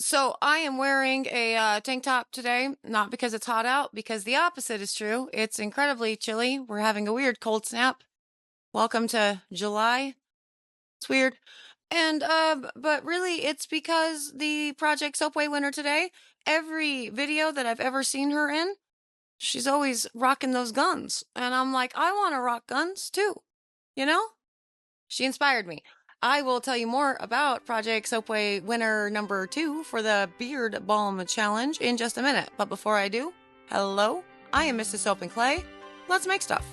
So I am wearing a tank top today, not because it's hot out, because the opposite is true. It's incredibly chilly. We're having a weird cold snap. Welcome to July. It's weird. And but really it's because the Project Soapway winner today, every video that I've ever seen her in, she's always rocking those guns. And I'm like, I want to rock guns too. You know? She inspired me. I will tell you more about Project Soapway winner number 2 for the Beard Balm Challenge in just a minute. But before I do, hello, I am Mrs. Soap and Clay. Let's make stuff.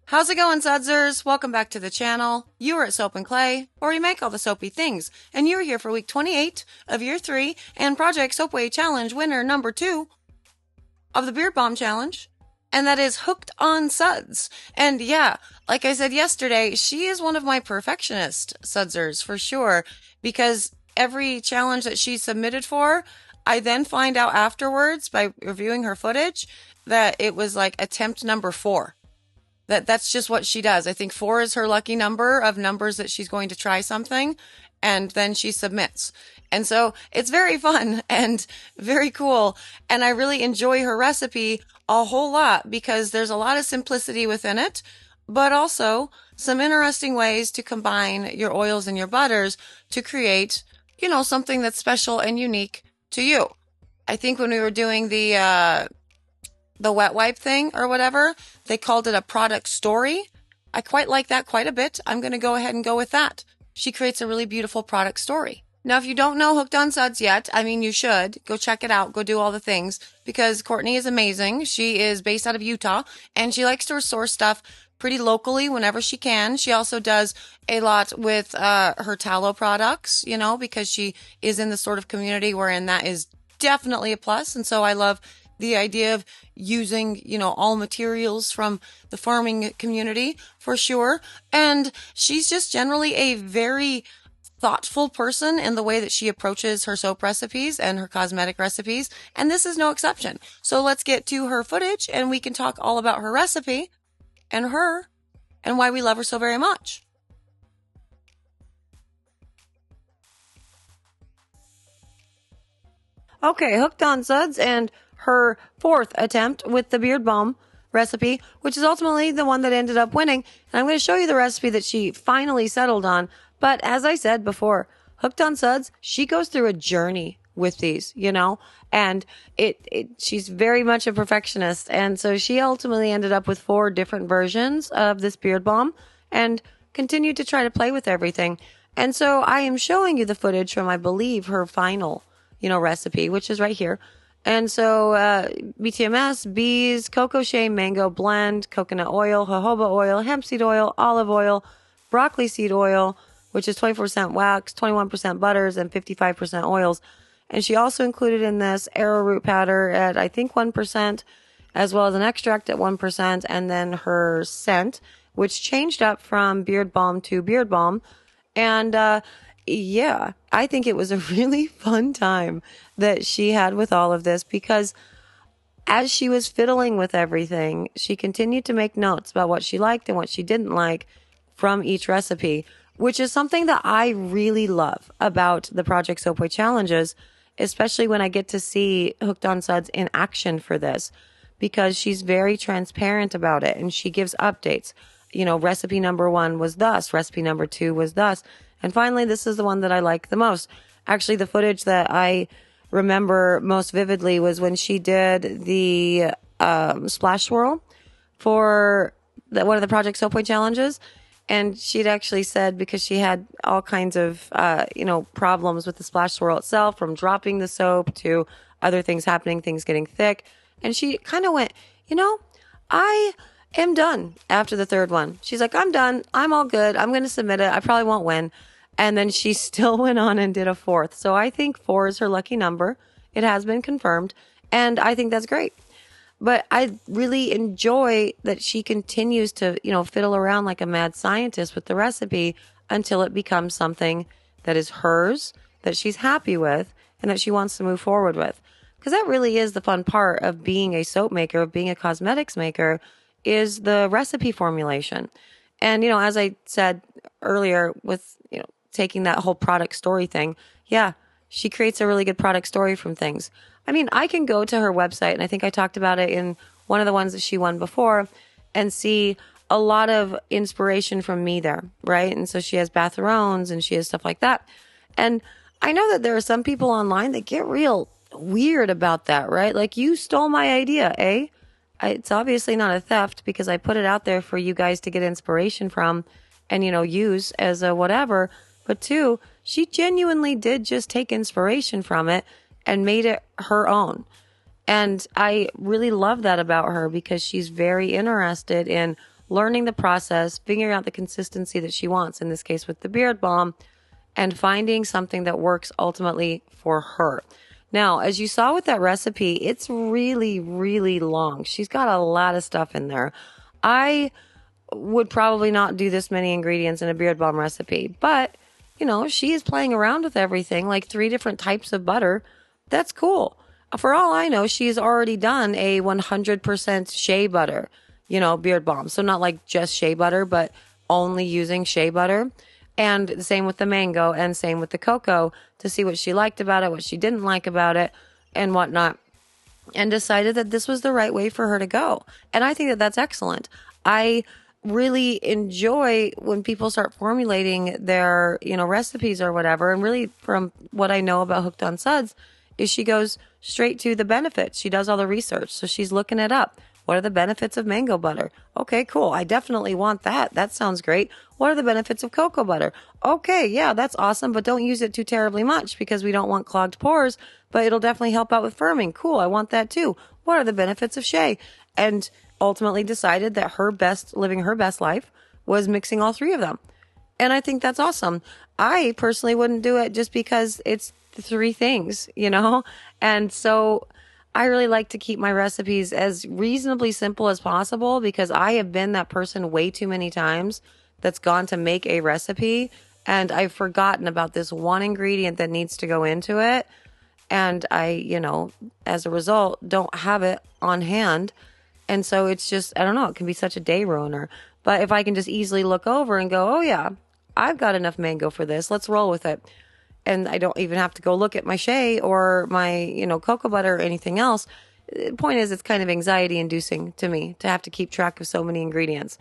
How's it going, Sudsers? Welcome back to the channel. You are at Soap and Clay, where we make all the soapy things, and you're here for week 28 of year 3 and Project Soapway Challenge winner number 2 of the Beard Balm Challenge, and that is Hooked on Suds. And yeah, like I said yesterday, she is one of my perfectionist Sudsers for sure, because every challenge that she submitted for, I then find out afterwards by reviewing her footage that it was like attempt number 4. That's just what she does. I think 4 is her lucky number of numbers that she's going to try something, and then she submits. And so it's very fun and very cool. And I really enjoy her recipe a whole lot because there's a lot of simplicity within it, but also some interesting ways to combine your oils and your butters to create, something that's special and unique to you. I think when we were doing the wet wipe thing or whatever, they called it a product story. I quite like that quite a bit. I'm going to go ahead and go with that. She creates a really beautiful product story. Now, if you don't know Hooked on Suds yet, you should go check it out. Go do all the things because Courtney is amazing. She is based out of Utah and she likes to source stuff pretty locally whenever she can. She also does a lot with her tallow products, because she is in the sort of community wherein that is definitely a plus. And so I love the idea of using, all materials from the farming community for sure. And she's just generally a very thoughtful person in the way that she approaches her soap recipes and her cosmetic recipes. And this is no exception. So let's get to her footage and we can talk all about her recipe and her and why we love her so very much. Okay, Hooked on Suds and her 4th attempt with the Beard Balm recipe, which is ultimately the one that ended up winning. And I'm going to show you the recipe that she finally settled on. But as I said before, Hooked on Suds, she goes through a journey with these, and she's very much a perfectionist. And so she ultimately ended up with 4 different versions of this Beard Balm and continued to try to play with everything. And so I am showing you the footage from, I believe, her final, recipe, which is right here. And so, BTMS, bees, cocoa shea, mango blend, coconut oil, jojoba oil, hemp seed oil, olive oil, broccoli seed oil, which is 24% wax, 21% butters, and 55% oils. And she also included in this arrowroot powder at, I think, 1%, as well as an extract at 1%, and then her scent, which changed up from Beard Balm to Beard Balm. And, yeah, I think it was a really fun time that she had with all of this because as she was fiddling with everything, she continued to make notes about what she liked and what she didn't like from each recipe, which is something that I really love about the Project Soapway challenges, especially when I get to see Hooked on Suds in action for this, because she's very transparent about it and she gives updates. Recipe number 1 was thus, recipe number 2 was thus. And finally, this is the one that I like the most. Actually, the footage that I remember most vividly was when she did the splash swirl for one of the Project Soapway challenges. And she'd actually said, because she had all kinds of, problems with the splash swirl itself, from dropping the soap to other things happening, things getting thick. And she kind of went, I am done after the third one. She's like, I'm done. I'm all good. I'm going to submit it. I probably won't win. And then she still went on and did a fourth. So I think 4 is her lucky number. It has been confirmed. And I think that's great. But I really enjoy that she continues to, fiddle around like a mad scientist with the recipe until it becomes something that is hers, that she's happy with, and that she wants to move forward with. Because that really is the fun part of being a soap maker, of being a cosmetics maker, is the recipe formulation. And, as I said earlier with, taking that whole product story thing, yeah, she creates a really good product story from things. I mean, I can go to her website, and I think I talked about it in one of the ones that she won before, and see a lot of inspiration from me there, right? And so she has bathrons and she has stuff like that. And I know that there are some people online that get real weird about that, right? Like, you stole my idea, eh? It's obviously not a theft, because I put it out there for you guys to get inspiration from and, use as a whatever. But 2, she genuinely did just take inspiration from it and made it her own. And I really love that about her, because she's very interested in learning the process, figuring out the consistency that she wants, in this case with the beard balm, and finding something that works ultimately for her. Now, as you saw with that recipe, it's really, really long. She's got a lot of stuff in there. I would probably not do this many ingredients in a beard balm recipe, but, she is playing around with everything, like 3 different types of butter. That's cool. For all I know, she's already done a 100% shea butter, beard balm. So not like just shea butter, but only using shea butter. And the same with the mango, and same with the cocoa, to see what she liked about it, what she didn't like about it, and whatnot. And decided that this was the right way for her to go. And I think that that's excellent. I really enjoy when people start formulating their, recipes or whatever. And really, from what I know about Hooked on Suds, is she goes straight to the benefits. She does all the research. So she's looking it up. What are the benefits of mango butter? Okay, cool. I definitely want that. That sounds great. What are the benefits of cocoa butter? Okay, yeah, that's awesome, but don't use it too terribly much, because we don't want clogged pores, but it'll definitely help out with firming. Cool, I want that too. What are the benefits of shea? And ultimately decided that living her best life was mixing all 3 of them. And I think that's awesome. I personally wouldn't do it just because it's 3 things, And so I really like to keep my recipes as reasonably simple as possible, because I have been that person way too many times that's gone to make a recipe and I've forgotten about this one ingredient that needs to go into it. And I, as a result, don't have it on hand. And so it's just, I don't know, it can be such a day ruiner. But if I can just easily look over and go, oh yeah, I've got enough mango for this, let's roll with it. And I don't even have to go look at my shea or my, cocoa butter or anything else. The point is, it's kind of anxiety inducing to me to have to keep track of so many ingredients,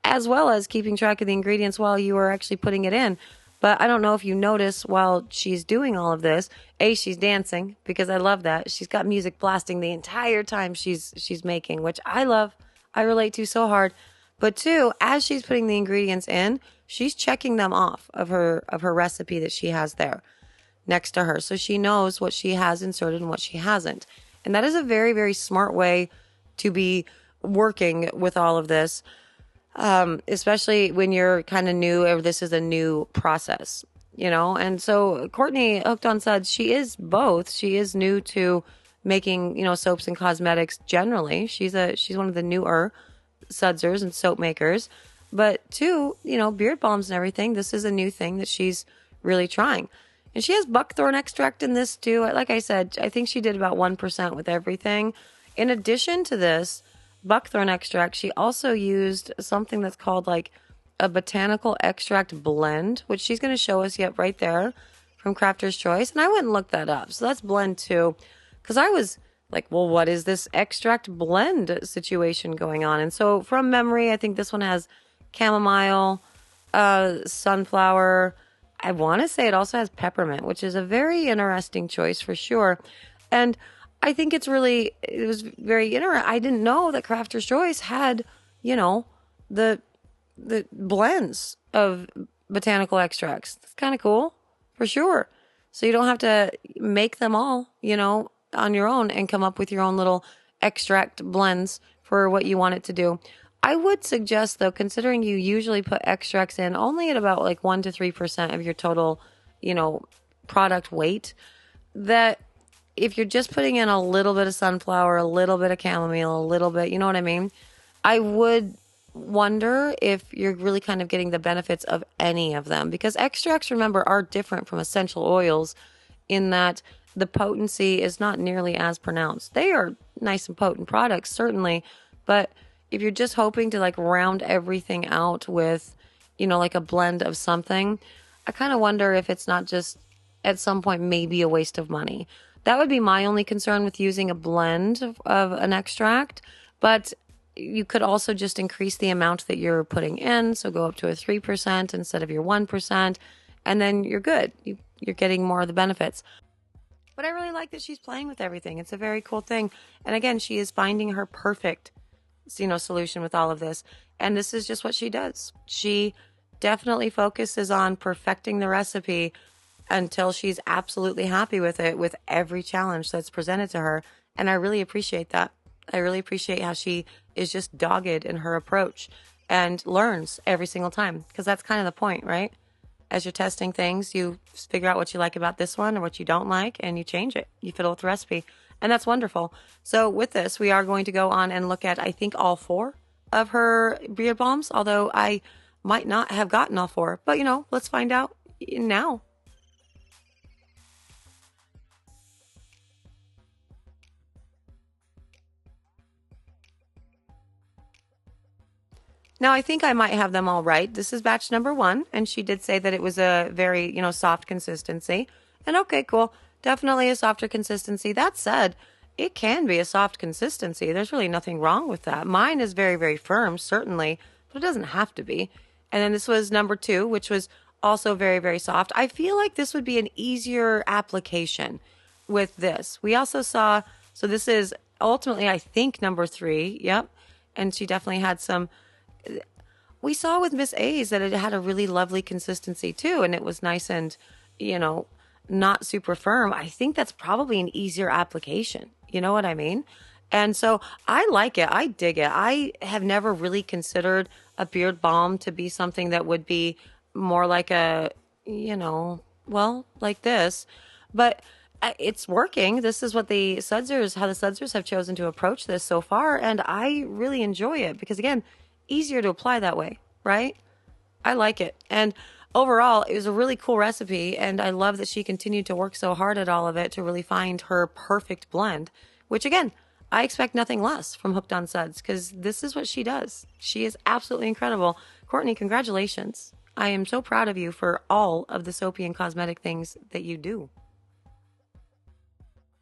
as well as keeping track of the ingredients while you are actually putting it in. But I don't know if you notice, while she's doing all of this, she's dancing, because I love that. She's got music blasting the entire time she's making, which I love. I relate to so hard. But 2, as she's putting the ingredients in, she's checking them off of her recipe that she has there next to her. So she knows what she has inserted and what she hasn't. And that is a very, very smart way to be working with all of this. Especially when you're kind of new, or this is a new process, and so Courtney, Hooked on Suds, she is both. She is new to making, soaps and cosmetics generally. She's one of the newer sudsers and soap makers, but 2, beard balms and everything. This is a new thing that she's really trying. And she has buckthorn extract in this too. Like I said, I think she did about 1% with everything. In addition to this buckthorn extract, she also used something that's called like a botanical extract blend, which she's going to show us yet right there from Crafter's Choice. And I went and looked that up. So that's blend 2, because I was like, well, what is this extract blend situation going on? And so from memory, I think this one has chamomile, sunflower. I want to say it also has peppermint, which is a very interesting choice for sure. And I think it was very interesting. I didn't know that Crafter's Choice had, the the blends of botanical extracts. That's kind of cool, for sure. So you don't have to make them all, on your own and come up with your own little extract blends for what you want it to do. I would suggest, though, considering you usually put extracts in only at about like 1 to 3% of your total, product weight, that if you're just putting in a little bit of sunflower, a little bit of chamomile, a little bit, you know what I mean? I would wonder if you're really kind of getting the benefits of any of them, because extracts, remember, are different from essential oils in that the potency is not nearly as pronounced. They are nice and potent products, certainly, but if you're just hoping to like round everything out with, like a blend of something, I kind of wonder if it's not just at some point maybe a waste of money. That would be my only concern with using a blend of an extract, but you could also just increase the amount that you're putting in. So go up to a 3% instead of your 1%, and then you're good. You're getting more of the benefits. But I really like that she's playing with everything. It's a very cool thing. And again, she is finding her perfect, solution with all of this. And this is just what she does. She definitely focuses on perfecting the recipe until she's absolutely happy with it, with every challenge that's presented to her. And I really appreciate that. I really appreciate how she is just dogged in her approach and learns every single time, because that's kind of the point, right? As you're testing things, you figure out what you like about this one or what you don't like, and you change it. You fiddle with the recipe, and that's wonderful. So with this, we are going to go on and look at, I think, all 4 of her beard balms, although I might not have gotten all 4. But, let's find out now. Now, I think I might have them all right. This is batch number 1, and she did say that it was a very, soft consistency. And okay, cool. Definitely a softer consistency. That said, it can be a soft consistency. There's really nothing wrong with that. Mine is very, very firm, certainly, but it doesn't have to be. And then this was number 2, which was also very, very soft. I feel like this would be an easier application with this. We also saw, so this is ultimately, I think, number 3. Yep. And she definitely had some. We saw with Miss A's that it had a really lovely consistency too, and it was nice and, not super firm. I think that's probably an easier application. You know what I mean? And so I like it. I dig it. I have never really considered a beard balm to be something that would be more like a, like this, but it's working. This is what how the Sudsers have chosen to approach this so far, and I really enjoy it because, again, easier to apply that way, right? I like it. And overall, it was a really cool recipe, and I love that she continued to work so hard at all of it to really find her perfect blend, which, again, I expect nothing less from Hooked on Suds, because this is what she does. She is absolutely incredible. Courtney, congratulations. I am so proud of you for all of the soapy and cosmetic things that you do.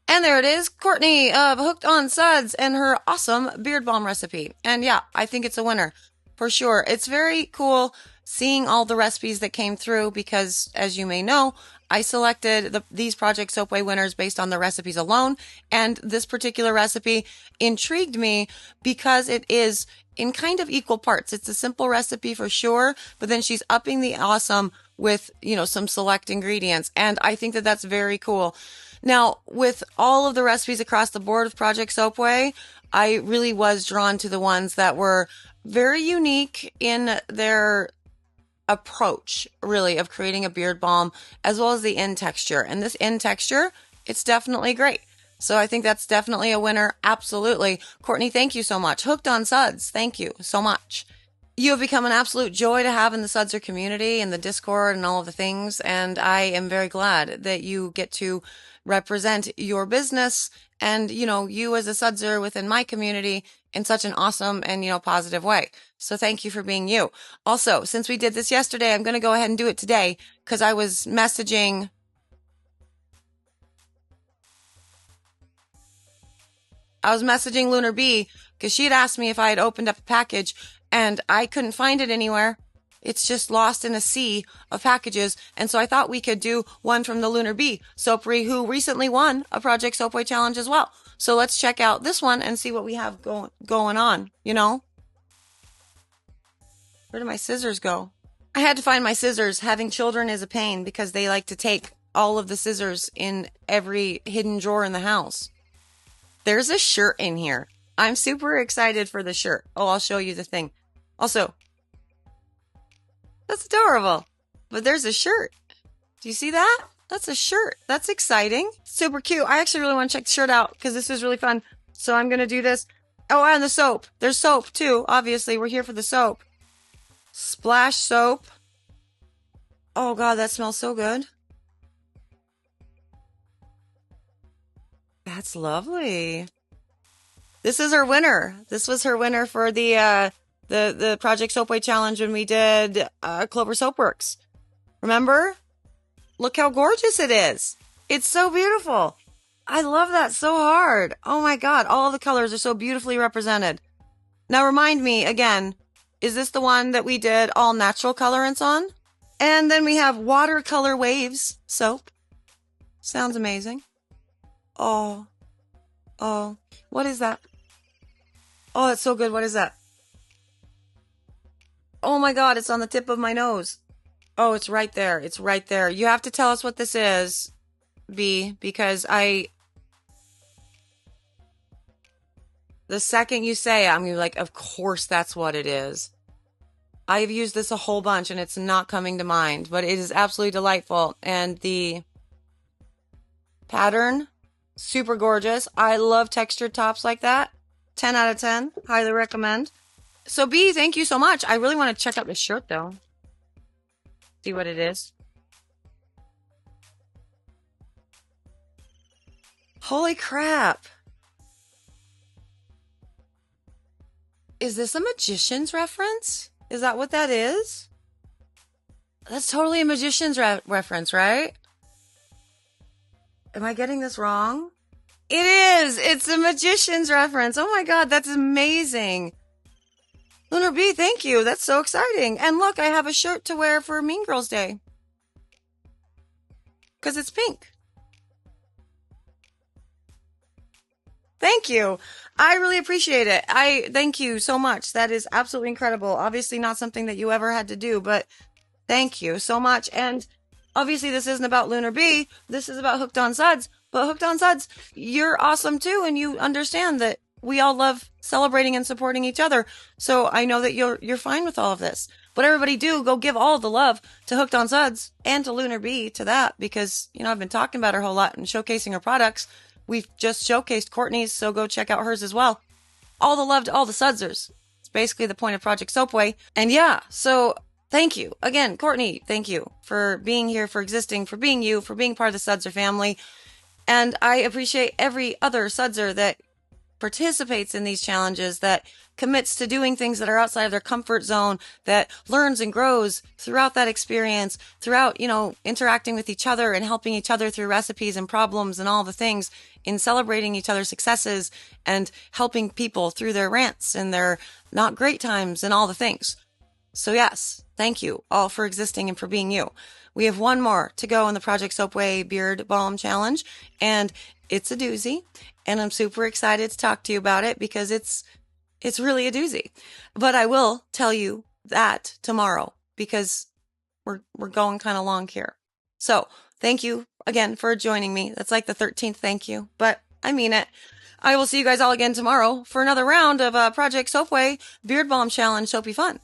And there it is, Courtney of Hooked on Suds and her awesome beard balm recipe. And yeah, I think it's a winner for sure. It's very cool seeing all the recipes that came through because, as you may know, I selected these Project Soapway winners based on the recipes alone. And this particular recipe intrigued me because it is in kind of equal parts. It's a simple recipe for sure, but then she's upping the awesome with, some select ingredients. And I think that that's very cool. Now, with all of the recipes across the board with Project Soapway, I really was drawn to the ones that were very unique in their approach, really, of creating a beard balm, as well as the end texture. And this end texture, it's definitely great. So I think that's definitely a winner. Absolutely. Courtney, thank you so much. Hooked on Suds, thank you so much. You have become an absolute joy to have in the Sudser community and the Discord and all of the things. And I am very glad that you get to represent your business and, you as a Sudser within my community in such an awesome and, positive way. So thank you for being you. Also, since we did this yesterday, I'm going to go ahead and do it today because I was messaging Lunar B because she had asked me if I had opened up a package and I couldn't find it anywhere. It's just lost in a sea of packages. And so I thought we could do one from the Lunar B soapery, who recently won a Project Soapway challenge as well. So let's check out this one and see what we have going on, Where did my scissors go? I had to find my scissors. Having children is a pain because they like to take all of the scissors in every hidden drawer in the house. There's a shirt in here. I'm super excited for the shirt. Oh, I'll show you the thing. Also, that's adorable. But there's a shirt. Do you see that? That's a shirt. That's exciting. Super cute. I actually really want to check the shirt out because this is really fun. So I'm going to do this. Oh, and the soap. There's soap too. Obviously, we're here for the soap. Splash soap. Oh God, that smells so good. That's lovely. This is her winner. This was her winner for the Project Soapway Challenge when we did Clover Soapworks. Remember? Look how gorgeous it is. It's so beautiful. I love that so hard. Oh my God, all the colors are so beautifully represented. Now remind me again, is this the one that we did all natural colorants on? And then we have watercolor waves soap. Sounds amazing. Oh, what is that? Oh, it's so good. What is that? Oh my God, it's on the tip of my nose. Oh, it's right there. It's right there. You have to tell us what this is, B, because the second you say it, I'm gonna be like, of course that's what it is. I've used this a whole bunch and it's not coming to mind, but it is absolutely delightful. And the pattern, super gorgeous. I love textured tops like that. 10 out of 10. Highly recommend. So B, thank you so much. I really want to check out this shirt though. See what it is. Holy crap. Is this a magician's reference? Is that what that is? That's totally a magician's reference, right? Am I getting this wrong? It is! It's a magician's reference. Oh my God, that's amazing. Lunar B, thank you. That's so exciting. And look, I have a shirt to wear for Mean Girls Day. Because it's pink. Thank you. I really appreciate it. I thank you so much. That is absolutely incredible. Obviously not something that you ever had to do, but thank you so much. And obviously this isn't about Lunar B. This is about Hooked on Suds. But Hooked on Suds, you're awesome too. And you understand that we all love celebrating and supporting each other. So I know that you're fine with all of this. But everybody do go give all the love to Hooked on Suds and to Lunar B to that because, you know, I've been talking about her a whole lot and showcasing her products. We've just showcased Courtney's, so go check out hers as well. All the love to all the Sudsers. It's basically the point of Project Soapway. And yeah, so thank you. Again, Courtney, thank you for being here, for existing, for being you, for being part of the Sudser family. And I appreciate every other Sudser that participates in these challenges, that commits to doing things that are outside of their comfort zone, that learns and grows throughout that experience, throughout, you know, interacting with each other and helping each other through recipes and problems and all the things, in celebrating each other's successes and helping people through their rants and their not great times and all the things. So yes, thank you all for existing and for being you. We have one more to go in the Project Soapway Beard Balm Challenge, and it's a doozy, and I'm super excited to talk to you about it because it's really a doozy. But I will tell you that tomorrow because we're going kind of long here. So thank you again for joining me. That's like the 13th thank you, but I mean it. I will see you guys all again tomorrow for another round of Project Soapway Beard Balm Challenge Soapy Fun.